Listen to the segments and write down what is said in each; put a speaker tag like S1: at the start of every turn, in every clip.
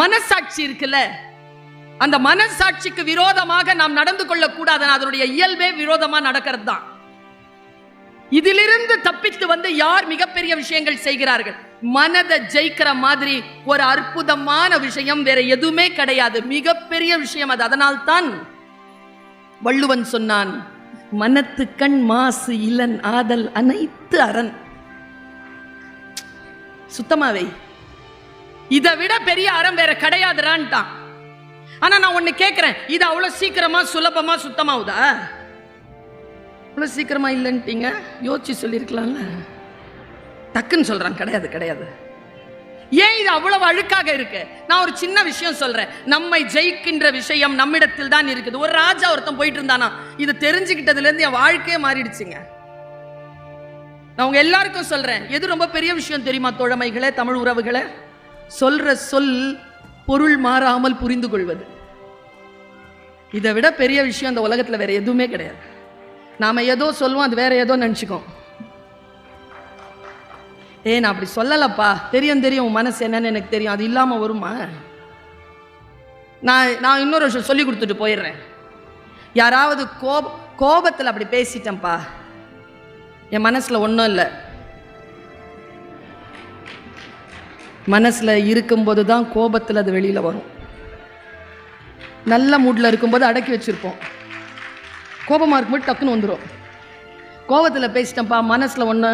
S1: மனசாட்சி இருக்குல்ல, அந்த மனசாட்சிக்கு விரோதமாக நாம் நடந்து கொள்ள கூடாது. அதனுடைய இயல்பே விரோதமா நடக்கிறது தான். இதிலிருந்து தப்பித்து வந்து யார் மிகப்பெரிய விஷயங்கள் செய்கிறார்கள்? மனதை ஜெயிக்கிற மாதிரி ஒரு அற்புதமான விஷயம் வேற எதுவுமே கிடையாது. மிகப்பெரிய விஷயம் அது. அதனால்தான் வள்ளுவன் சொன்னான், மனத்து கண் மாசு இளன் ஆதல் அனைத்து அரண். சுத்தமாவே இதை விட பெரிய அறம் வேற கிடையாதுறான்ட்டான். ஆனா நான் ஒண்ணு கேட்கிறேன், இது அவ்வளவு சீக்கிரமா சுலபமா சுத்தமாவுதா? அவ்வளவு சீக்கிரமா இல்லைன்ட்டீங்க, யோசிச்சு சொல்லியிருக்கலாம்ல. டக்குன்னு சொல்றான், கிடையாது கிடையாது. ஏன் இது அவ்வளவு அழுக்காக இருக்கு? நான் ஒரு சின்ன விஷயம் சொல்றேன். நம்மை ஜெயிக்கின்ற விஷயம் நம்மிடத்தில் தான் இருக்குது. ஒரு ராஜா ஒருத்தன் போயிட்டு இருந்தானா, இது தெரிஞ்சுக்கிட்டதுல இருந்து என் வாழ்க்கையே மாறிடுச்சுங்க. நான் உங்க எல்லாருக்கும் சொல்றேன், எது ரொம்ப பெரிய விஷயம் தெரியுமா தோழமைகளே, தமிழ் உறவுகளே? சொல்ற சொல் பொருள் மாறாமல் புரிந்து கொள்வது. இதை விட பெரிய விஷயம் இந்த உலகத்துல வேற எதுவுமே கிடையாது. நாம ஏதோ சொல்லுவோம், அது வேற ஏதோ நினைச்சுக்கோம். நான் அப்படி சொல்லலப்பா, தெரியும் தெரியும் உன் மனசு என்னன்னு எனக்கு தெரியும், அது இல்லாம வருமா? நான் இன்னொரு விஷயம் சொல்லி கொடுத்துட்டு போயிடுறேன். யாராவது கோபத்தில் அப்படி பேசிட்டேன்ப்பா, என் மனசுல ஒன்றும் இல்லை. மனசுல இருக்கும்போது தான் கோபத்தில் அது வெளியில வரும். நல்ல மூட்ல இருக்கும்போது அடக்கி வச்சிருப்போம், கோபமா இருக்கும்போது டக்குன்னு வந்துடும். கோபத்தில் பேசிட்டேன்ப்பா, மனசுல ஒன்று,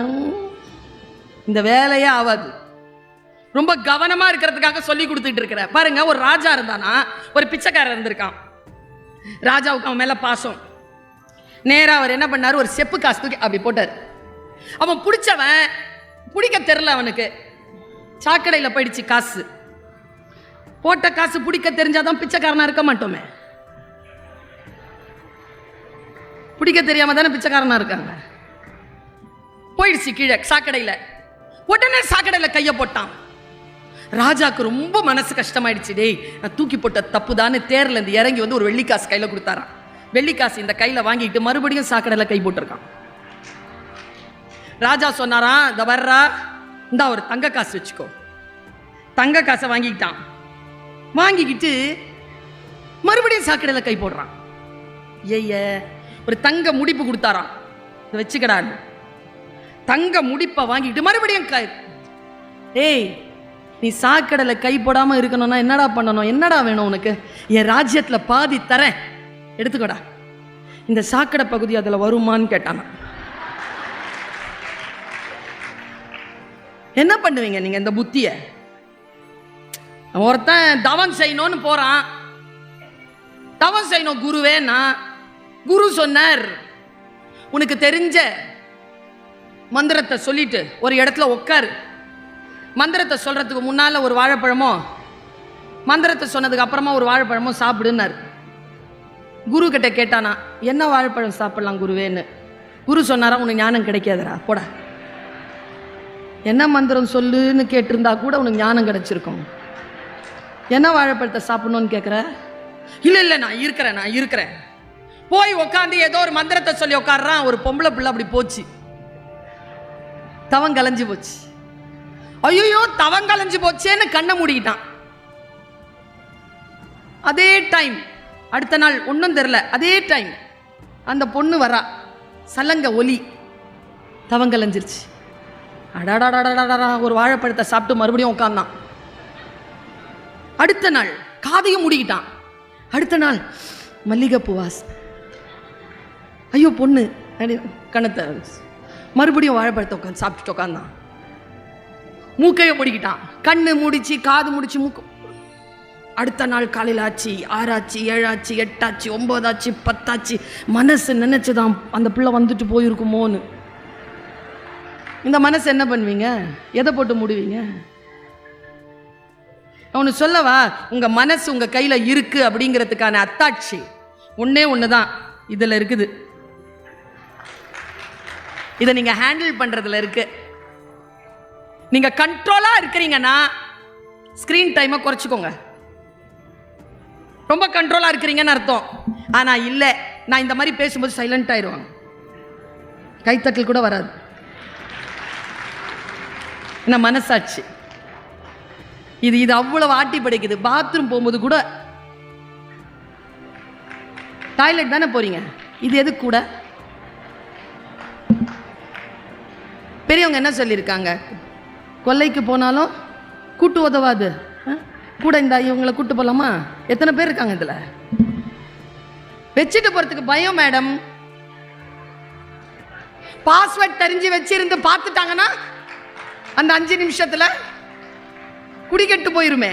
S1: இந்த வேலையே ஆகாது. ரொம்ப கவனமா இருக்கிறதுக்காக சொல்லி கொடுத்துட்டு இருக்கிற பாருங்க. ஒரு ராஜா இருந்தானா, ஒரு பிச்சைக்காரர் இருந்திருக்கான். ராஜாவுக்கு அவன் மேல பாசம். நேரா அவர் என்ன பண்ணாரு, ஒரு செப்பு காசு தூக்கி அப்படி போட்டார். அவன் பிடிச்சவன், பிடிக்க தெரியல அவனுக்கு, சாக்கடையில் போயிடுச்சு காசு. போட்ட காசு பிடிக்க தெரிஞ்சாதான் பிச்சைக்காரனா இருக்க மாட்டோமே. பிடிக்க தெரியாம தானே பிச்சைக்காரனா இருக்காங்க. போயிடுச்சு கீழே சாக்கடையில். உடனே சாக்கடையில் கையை போட்டான். ராஜாக்கு ரொம்ப மனசு கஷ்டமாயிடுச்சு. டேய், நான் தூக்கி போட்ட தப்பு தானே. தேர்ல இருந்து இறங்கி வந்து ஒரு வெள்ளிக்காசு கையில கொடுத்தாரான். வெள்ளிக்காசு இந்த கையில வாங்கிட்டு மறுபடியும் சாக்கடையில் கை போட்டிருக்கான். ராஜா சொன்னாராம், இந்த வர்றா, இந்த ஒரு தங்க காசு வச்சுக்கோ. தங்க காசை வாங்கிக்கிட்டான். வாங்கிக்கிட்டு மறுபடியும் சாக்கடையில் கை போடுறான். ஒரு தங்க முடிப்பு கொடுத்தாராம், இதை வச்சுக்கடான்னு. தங்க முடிப்பை வாங்கிட்டு மறுபடியும் நீ சாக்கடையில கை போடாம இருக்கணும்னா என்னடா பண்ணணும்? என்னடா வேணும் உனக்கு? என் ராஜ்யத்துல பாதி தரேன், எடுத்துக்கோடா. இந்த சாக்கடை பகுதி அதுல வருமான்னு கேட்டானா. என்ன பண்ணுவீங்க நீங்க இந்த புத்திய? ஒருத்தன் தவம் செய்யணும்னு போறான். தவம் செய்யணும் குருவேனா, குரு சொன்னார், உனக்கு தெரிஞ்ச மந்திரத்தை சொல்லிட்டு ஒரு இடத்துல உட்காரு. மந்திரத்தை சொல்றதுக்கு முன்னால ஒரு வாழைப்பழமோ, மந்திரத்தை சொன்னதுக்கு அப்புறமா ஒரு வாழைப்பழமோ சாப்பிடுன்னாரு. குரு கிட்ட கேட்டானா, என்ன வாழைப்பழம் சாப்பிடலாம் குருவேன்னு. குரு சொன்னாரா, உனக்கு ஞானம் கிடைக்காதரா, போடா. என்ன மந்திரம் சொல்லுன்னு கேட்டிருந்தா கூட உனக்கு ஞானம் கிடைச்சிருக்கும். என்ன வாழைப்பழத்தை சாப்பிடணும்னு கேட்குற? இல்லை நான் இருக்கிறேன். போய் உட்காந்து ஏதோ ஒரு மந்திரத்தை சொல்லி உட்காடுறான். ஒரு பொம்பளை பிள்ளை அப்படி போச்சு, தவம் கலைஞ்சு போச்சு. ஐயோ தவம் கலைஞ்சு போச்சேன்னு கண்ணை மூடிக்கிட்டான். அதே டைம் அடுத்த நாள் ஒன்றும் தெரியல, அதே டைம் அந்த பொண்ணு வரா, சலங்க ஒலி, தவம் கலைஞ்சிருச்சு. அடாடாடாடாடா, ஒரு வாழைப்பழத்தை சாப்பிட்டு மறுபடியும் உட்கார்ந்தான். அடுத்த நாள் காதையும் மூடிக்கிட்டான். அடுத்த நாள் மல்லிகைப்பூ வாசம். ஐயோ பொண்ணு கணத்தை, மறுபடியும் வாழைப்பழத்தை உட்காந்து சாப்பிட்டுட்டு உட்காந்தான். மூக்கையை மூடிக்கிட்டான். கண்ணு முடிச்சு, காது முடிச்சு, மூக்கு. அடுத்த நாள் காலையில் ஆச்சு, 6 ஆச்சு, 7 ஆச்சு, 8 ஆச்சு, 9 ஆச்சு, 10 ஆச்சு. மனசு நினைச்சுதான் அந்த பிள்ளை வந்துட்டு போயிருக்குமோன்னு. இந்த மனசு என்ன பண்ணுவீங்க? எதை போட்டு மூடுவீங்க? அவனு சொல்லவா, உங்க மனசு உங்க கையில இருக்கு அப்படிங்கிறதுக்கான அத்தாட்சி ஒன்னே ஒண்ணுதான் இதுல இருக்குது. இதை நீங்க ஹேண்டில் பண்றதுல இருக்கு. நீங்க கண்ட்ரோலா இருக்கிறீங்கன்னா ஸ்கிரீன் டைமை குறைச்சிக்கோங்க. ரொம்ப கண்ட்ரோலா இருக்கிறீங்கன்னு அர்த்தம். ஆனா இல்ல, நான் இந்த மாதிரி பேசும்போது சைலண்ட் ஆயிடுவாங்க, கைத்தட்டல் கூட வராது. என்ன மனசாட்சி. இது அவ்வளவு ஆட்டி படைக்குது. பாத்ரூம் போகும்போது கூட, டாய்லெட் தானே போறீங்க, இது எது கூட? பெரியவங்க என்ன சொல்லியிருக்காங்க? கொல்லைக்கு போனாலும் கூட்டு உதவாது, கூட இந்த இவங்களை கூட்டு போலாமா? எத்தனை பேர் இருக்காங்க இதுல? வச்சுட்டு போறதுக்கு பயம் மேடம். பாஸ்வேர்ட் தெரிஞ்சு வச்சிருந்து பார்த்துட்டாங்கன்னா அந்த 5 நிமிஷத்துல குடிக்கெட்டு போயிருமே.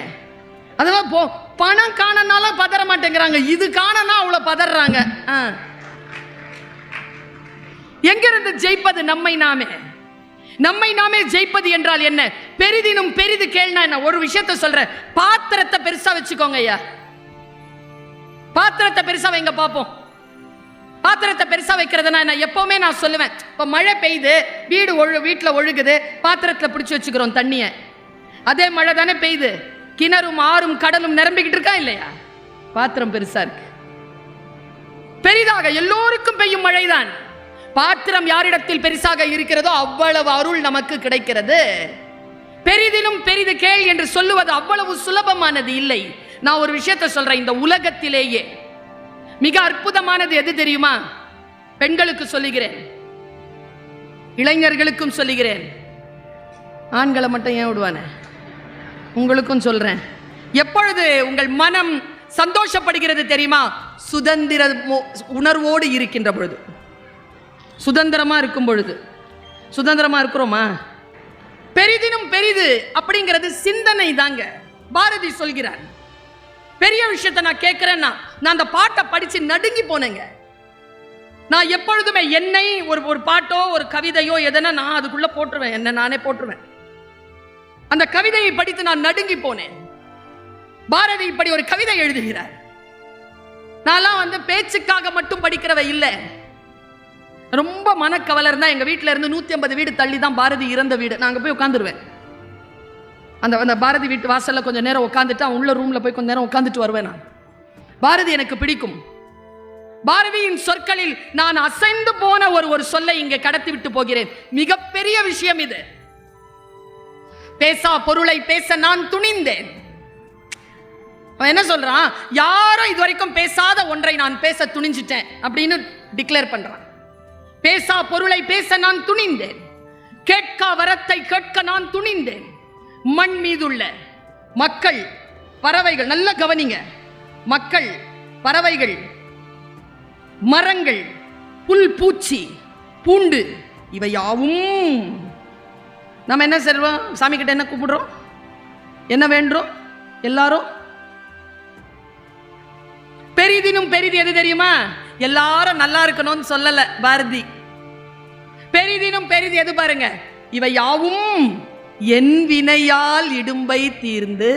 S1: அதுவும் பணம் காணனாலும் பதற மாட்டேங்கிறாங்க, இது காணனா அவ்வளவு பதறாங்க. எங்கிருந்து ஜெயிப்பது? நம்மை நாமே ஜெயிப்பது என்றால் என்ன? பெரிதினும் பெரிது கேள்னா என்ன? ஒரு விஷயத்தை சொல்றேன், பாத்திரத்தை பெருசா வச்சுக்கோங்க ஐயா. பாத்திரத்தை பெருசா வைங்க பாப்போம். பாத்திரத்தை பெருசா வைக்கிறதுனா என்ன? எப்பவுமே நான் சொல்லுவேன், இப்ப மழை பெய்யுது, வீட்டுல ஒழுகுது, பாத்திரத்துல பிடிச்சு வச்சுக்கிறோம் தண்ணிய. அதே மழை தானே பெய்யுது, கிணறும் ஆறும் கடலும் நிரம்பிக்கிட்டு இருக்கா இல்லையா? பாத்திரம் பெருசா இருக்கு. பெரிதாக எல்லோருக்கும் பெய்யும் மழைதான். பாத்திரம் யாரிடத்தில் பெருசாக இருக்கிறதோ அவ்வளவு அருள் நமக்கு கிடைக்கிறது. பெரிதிலும் பெரிது கேள் என்று சொல்லுவது அவ்வளவு சுலபமானது இல்லை. நான் ஒரு விஷயத்தை சொல்றேன், இந்த உலகத்திலேயே மிக அற்புதமானது எது தெரியுமா? பெண்களுக்கு சொல்லுகிறேன், இளைஞர்களுக்கும் சொல்லுகிறேன், ஆண்களை மட்டும் ஏன் விடுவானே, உங்களுக்கும் சொல்றேன். எப்பொழுது உங்கள் மனம் சந்தோஷப்படுகிறது தெரியுமா? சுதந்திர உணர்வோடு இருக்கின்ற பொழுது, சுதந்திரமா இருக்கும் பொழுது. சுதந்திரமா இருக்கிறோமா? பெரிதினும் பெரிது அப்படிங்கிறது சிந்தனை தாங்க. பாரதி சொல்கிறார், பெரிய விஷயத்தை நான் கேட்கிறேன்னா, நான் அந்த பாட்டை படிச்சு நடுங்கி போனேங்க. நான் எப்பொழுதுமே என்னை ஒரு பாட்டோ ஒரு கவிதையோ எதனா நான் அதுக்குள்ள போட்டுருவேன், என்ன நானே போட்டுருவேன். அந்த கவிதையை படித்து நான் நடுங்கி போனேன். பாரதி இப்படி ஒரு கவிதை எழுதுகிறார். நான்லாம் பேச்சுக்காக மட்டும் படிக்கிறவ இல்லை. ரொம்ப மனக்கவலை இருந்தா எங்க வீட்டுல இருந்து 150 வீடு தள்ளி தான் பாரதி இறந்த வீடு. நாங்க போய் உட்காந்துருவேன். அந்த பாரதி வீட்டு வாசல்ல கொஞ்சம் நேரம் உட்காந்துட்டு உள்ள ரூம்ல போய் கொஞ்ச நேரம் உட்காந்துட்டு வருவேன். நான் பாரதி எனக்கு பிடிக்கும். பாரதியின் சொற்களில் நான் அசைந்து போன ஒரு சொல்லை இங்கே கடத்தி விட்டு போகிறேன். மிகப்பெரிய விஷயம் இது. பேசா பொருளை பேச நான் துணிந்தேன். அவன் என்ன சொல்றான்? யாரும் இதுவரைக்கும் பேசாத ஒன்றை நான் பேச துணிஞ்சிட்டேன் அப்படின்னு டிக்ளேர் பண்றான். பேசா பொருளை பேச நான் துணிந்தேன், கேட்கா வரத்தை கேட்க நான் துணிந்தேன். மண் மீதுள்ள மக்கள் பறவைகள், நல்ல கவனிங்க, மக்கள் பறவைகள் மரங்கள் புல் பூச்சி பூண்டு இவை யாவும் நம்ம என்ன செய்றோம்? சாமி கிட்ட என்ன கூப்பிடுறோம்? என்ன வேண்டும்? எல்லாரும் பெரிதினும் பெரிது எது தெரியுமா? எல்லாரும் நல்லா இருக்கணும்னு சொல்லல பாரதி. பெரிதினும் பெரிது எது பாருங்க? இவை யாவும் என் வினையால் இடும்பை தீர்ந்து,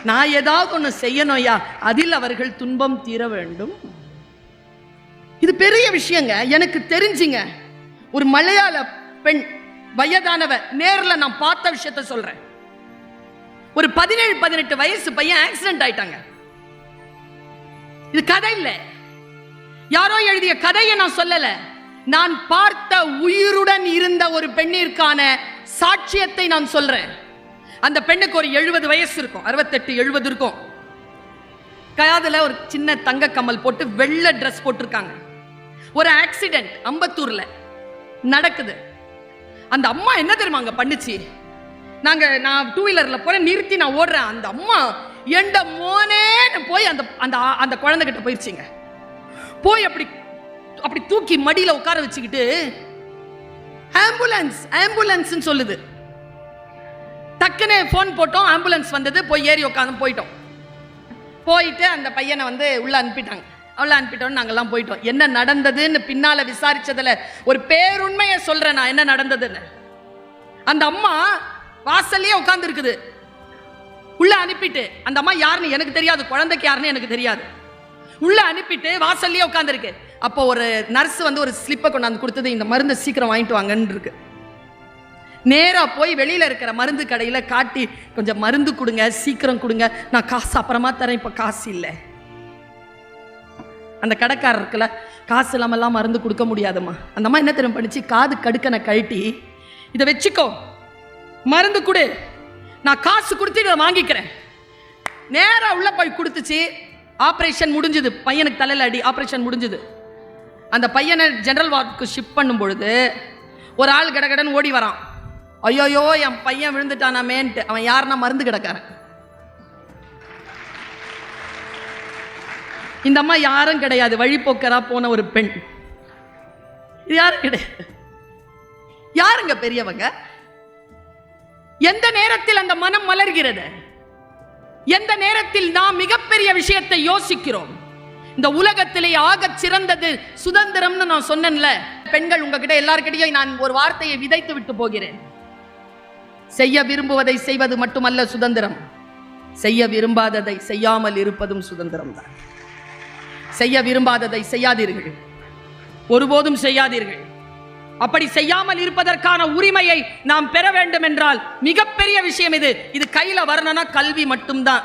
S1: நான் ஏதாவது ஒண்ணு செய்யணும்யா, அதில் அவர்கள் துன்பம் தீர வேண்டும். இது பெரிய விஷயங்க. எனக்கு தெரிஞ்சுங்க, ஒரு மலையாள பெண் வயதானவ நேர்ல நான் பார்த்த விஷயத்த சொல்றேன். ஒரு 17-18 வயசு பையன் ஆக்சிடென்ட் ஆயிட்டாங்க. இது கதை இல்ல, யாரோ எழுதிய கதையை நான் சொல்லல. நான் பார்த்த உயிருடன் இருந்த ஒரு பெண்ணிற்கான சாட்சியத்தை நான் சொல்றேன். அந்த பெண்ணுக்கு ஒரு 70 வயசு இருக்கும், 68-70 இருக்கும். காதுல ஒரு சின்ன தங்க கம்மல் போட்டு வெள்ளை ட்ரெஸ் போட்டிருக்காங்க. ஒரு ஆக்சிடென்ட் அம்பத்தூர்ல நடக்குது. அந்த அம்மா என்ன தெரியுமா அங்க பண்ணுச்சு? நான் 2 வீலர்ல போறேன், நிறுத்தி நான் ஓடுறேன். அந்த அம்மா எந்த மோனேன்னு போய் அந்த குழந்தை கிட்ட போயிருச்சுங்க. போய் அப்படி தூக்கி மடியில உட்கார வச்சுக்கிட்டு ஆம்புலன்ஸ் சொல்லுது. டக்குன்னு போன் போட்டோம், ஆம்புலன்ஸ் வந்தது, போய் ஏறி உட்காந்து போயிட்டு அந்த பையனை உள்ள அனுப்பிட்டாங்க. அவளை அனுப்பிட்டோன்னு நாங்கெல்லாம் போயிட்டோம். என்ன நடந்ததுன்னு பின்னால விசாரிச்சதுல ஒரு பேருண்மையை சொல்றேன் நான், என்ன நடந்ததுன்னு. அந்த அம்மா வாசல்லையே உட்கார்ந்து இருக்குது. உள்ள அனுப்பிட்டு, அந்த அம்மா யாருன்னு எனக்கு தெரியாது, குழந்தைக்கு யாருன்னு எனக்கு தெரியாது. உள்ள அனுப்பிட்டு வாசல்லையே உட்கார்ந்து இருக்கு. அப்போ ஒரு நர்ஸ் ஒரு ஸ்லிப்பை கொண்டாந்து கொடுத்தது, இந்த மருந்து சீக்கிரம் வாங்கிட்டு வாங்கன்னு இருக்கு. நேரா போய் வெளியில இருக்கிற மருந்து கடையில காட்டி, கொஞ்சம் மருந்து கொடுங்க, சீக்கிரம் கொடுங்க, நான் காசு அப்புறமா தரேன், இப்ப காசு இல்லை. அந்த கடைக்காரர் இருக்குல்ல, காசு இல்லாமலாம் மருந்து கொடுக்க முடியாதுமா. அந்த அம்மா என்ன தெரியும் பண்ணிச்சு? காது கடுக்கனை கழட்டி, இதை வச்சுக்கோ, மருந்து கொடு, நான் காசு கொடுத்து இதை வாங்கிக்கிறேன். நேரா உள்ள போய் கொடுத்துச்சு. ஆபரேஷன் முடிஞ்சது, பையனுக்கு தலையில அடி, ஆபரேஷன் முடிஞ்சது. அந்த பையனை ஜெனரல் வார்டுக்கு ஷிஃப்ட் பண்ணும் பொழுது ஒரு ஆள் கடகடன்னு ஓடி வரான். ஐயோயோ என் பையன் விழுந்துட்டானாமேன்ட்டு. அவன் யாருன்னா மருந்து கிடக்காரன். இந்த அம்மா யாரும் கிடையாது, வழிபோக்கரா போன ஒரு பெண். இது யாரும் கிடையாது. யாருங்க பெரியவங்க? எந்த நேரத்தில் அந்த மனம் மலர்கிறது? எந்த நேரத்தில் நாம் மிகப்பெரிய விஷயத்தை யோசிக்கிறோம்? இந்த உலகத்திலே ஆக சிறந்தது சுதந்திரம்னு நான் சொன்னேன்ல. பெண்கள் உங்ககிட்ட எல்லார்கிட்டையும் நான் ஒரு வார்த்தையை விதைத்து விட்டு போகிறேன். செய்ய விரும்புவதை செய்வது மட்டுமல்ல சுதந்திரம், செய்ய விரும்பாததை செய்யாமல் இருப்பதும் சுதந்திரம் தான். செய்ய விரும்பாததை செய்யாதீர்கள், ஒருபோதும் செய்யாதீர்கள். அப்படி செய்யாமல் இருப்பதற்கான உரிமையை நாம் பெற வேண்டும் என்றால் மிகப்பெரிய விஷயம் இது. இது கையில வரணும்னா கல்வி மட்டும்தான்.